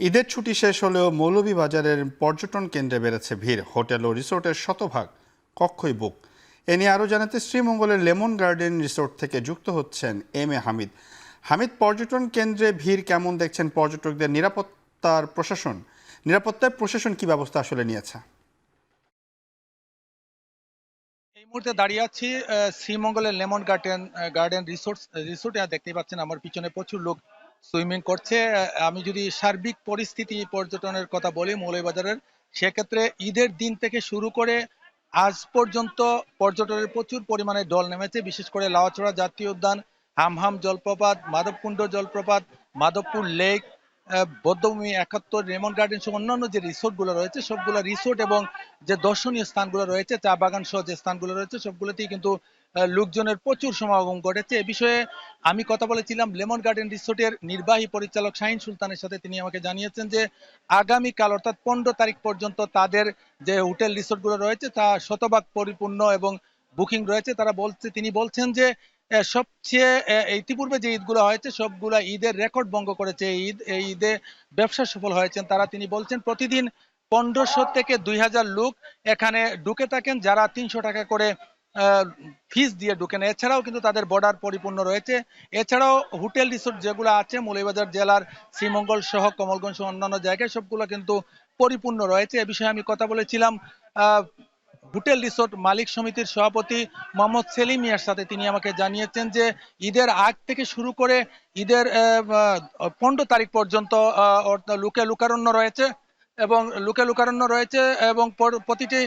ঈদের ছুটি শেষ হলেও মৌলভীবাজারের পর্যটন কেন্দ্রে বেড়েছে ভিড়। হোটেল ও রিসোর্টের শতভাগ কক্ষই বুক। এ নিয়ে আরও জানাতে শ্রীমঙ্গলের লেমন গার্ডেন রিসোর্ট থেকে যুক্ত হচ্ছেন এম এ হামিদ। হামিদ, পর্যটন কেন্দ্রে ভিড় কেমন দেখছেন? পর্যটকদের নিরাপত্তায় প্রশাসন কি ব্যবস্থা আসলে নিয়েছে? এই মুহূর্তে দাঁড়িয়ে আছি শ্রীমঙ্গলের লেমন গার্ডেন রিসোর্টে। দেখতেই পাচ্ছেন আমার পিছনে প্রচুর লোক সুইমিং করছে। আমি যদি সার্বিক পরিস্থিতি পর্যটনের কথা বলি মৌলভীবাজারের, সেক্ষেত্রে ঈদের দিন থেকে শুরু করে আজ পর্যন্ত পর্যটনের প্রচুর পরিমাণে ঢল নেমেছে। বিশেষ করে লাউয়াছড়া জাতীয় উদ্যান, হামহাম জলপ্রপাত, মাধবকুণ্ড জলপ্রপাত, মাধবপুর লেক, বৌদ্ধভূমি ৭১, লেমন গার্ডেন সহ অন্যান্য যে রিসোর্টগুলো রয়েছে সবগুলো রিসোর্ট এবং যে দর্শনীয় স্থানগুলো রয়েছে, চা বাগান সহ যে স্থানগুলো রয়েছে সবগুলোতেই কিন্তু লোকজনের প্রচুর সমাগম ঘটেছে। এ বিষয়ে আমি কথা বলেছিলাম লেমন গার্ডেন রিসোর্টের নির্বাহী পরিচালক শাহিন সুলতানের সাথে। তিনি আমাকে জানিয়েছেন যে আগামীকাল অর্থাৎ ১৫ তারিখ পর্যন্ত তাদের যে হোটেল রিসোর্টগুলো রয়েছে তা শতভাগ পরিপূর্ণ এবং বুকিং রয়েছে। তিনি বলছেন যে সবচেয়ে ইতিপূর্বে যে ঈদগুলো হয়েছে সবগুলা ঈদের রেকর্ড ভঙ্গ করেছে এই ঈদে ব্যবসা সফল হয়েছেন তারা। তিনি বলছেন প্রতিদিন ১৫০০ থেকে ২০০০ লোক এখানে ঢুকে থাকেন, যারা ৩০০ টাকা করে ফিস দিয়ে ঢুকেন। এছাড়াও কিন্তু তাদের বর্ডার পরিপূর্ণ রয়েছে। এছাড়াও হোটেল রিসোর্ট যেগুলো আছে মৌলভীবাজার জেলার শ্রীমঙ্গল সহ কমলগঞ্জ সহ অন্যান্য জায়গায় সবগুলো কিন্তু পরিপূর্ণ রয়েছে। এ বিষয়ে আমি কথা বলেছিলাম আহ হোটেল রিসোর্ট মালিক সমিতির সভাপতি মোহাম্মদ সেলিম মিয়ার সাথে। তিনি আমাকে জানিয়েছেন যে ঈদের আগ থেকে শুরু করে ঈদের ১৫ তারিখ পর্যন্ত লোকে লুকারণ্য রয়েছে এবং প্রতিটি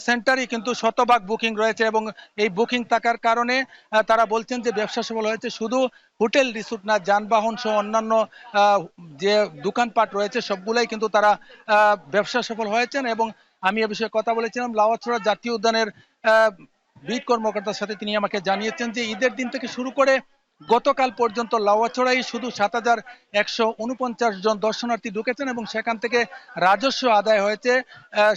সেন্টারই কিন্তু শতভাগ বুকিং রয়েছে এবং এই বুকিং থাকার কারণে তারা বলছেন যে ব্যবসা সফল হয়েছে। শুধু হোটেল রিসোর্ট না, যানবাহন সহ অন্যান্য আহ, যে দোকানপাট রয়েছে সবগুলাই কিন্তু তারা ব্যবসা সফল হয়েছেন। এবং আমি এ বিষয়ে কথা বলেছিলাম লাউয়াছড়া জাতীয় উদ্যানের আহ, বিট কর্মকর্তার সাথে। তিনি আমাকে জানিয়েছেন যে ঈদের দিন থেকে শুরু করে গতকাল পর্যন্ত লাউয়াছড়ায় শুধু ৭,১৪৯ জন দর্শনার্থী ঢুকেছেন এবং সেখান থেকে রাজস্ব আদায় হয়েছে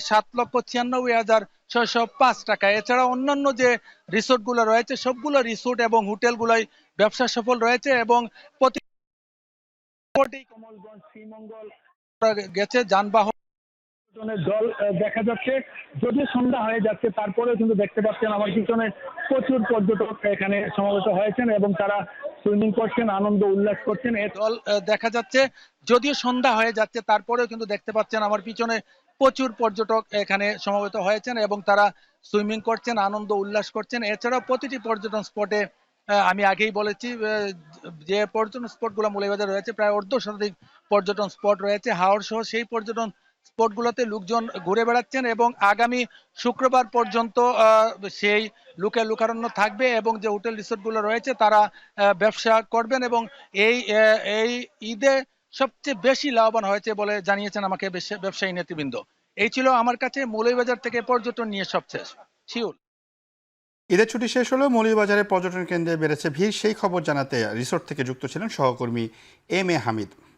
৭,৯৬,৬০৫ টাকা। এছাড়া অন্যান্য যে রিসোর্টগুলো রয়েছে সবগুলো রিসোর্ট এবং হোটেলগুলোই ব্যবসা সফল রয়েছে এবং প্রতি কমলগঞ্জ শ্রীমঙ্গল গেছে যানবাহন জল দেখা যাচ্ছে। যদিও সন্ধ্যা হয়ে যাচ্ছে তারপরেও কিন্তু দেখতে পাচ্ছেন আমার পিছনে প্রচুর পর্যটক এখানে সমবেত হয়েছেন এবং তারা সুইমিং করছেন, আনন্দ উল্লাস করছেন। এ জল দেখা যাচ্ছে। যদিও সন্ধ্যা হয়ে যাচ্ছে তারপরেও কিন্তু দেখতে পাচ্ছেন আমার পিছনে প্রচুর পর্যটক এখানে সমবেত হয়েছেন এবং তারা সুইমিং করছেন, আনন্দ উল্লাস করছেন। এছাড়াও প্রতিটি পর্যটন স্পটে আমি আগেই বলেছি যে পর্যটন স্পটগুলো মৌলভীবাজারে রয়েছে প্রায় ১/২ শতাধিক পর্যটন স্পট রয়েছে। হাওড় সহ সেই পর্যটন স্পটগুলোতে লোকজন ঘুরে বেড়াচ্ছেন এবং আগামী শুক্রবার পর্যন্ত সেই লুকারণ্য থাকবে এবং যে হোটেল রিসোর্টগুলো রয়েছে তারা ব্যবসা করবেন এবং এই ঈদে সবচেয়ে বেশি লাভবান হয়েছে বলে জানিয়েছেন আমাকে ব্যবসায়ী নেতৃবৃন্দ। এই ছিল আমার কাছে মৌলভীবাজার থেকে পর্যটন নিয়ে সবশেষ। শিওর। ঈদের ছুটি শেষ হলেও মৌলভীবাজারের পর্যটন কেন্দ্রে বেড়েছে ভিড়, সেই খবর জানাতে রিসোর্ট থেকে যুক্ত ছিলেন সহকর্মী এম এ হামিদ।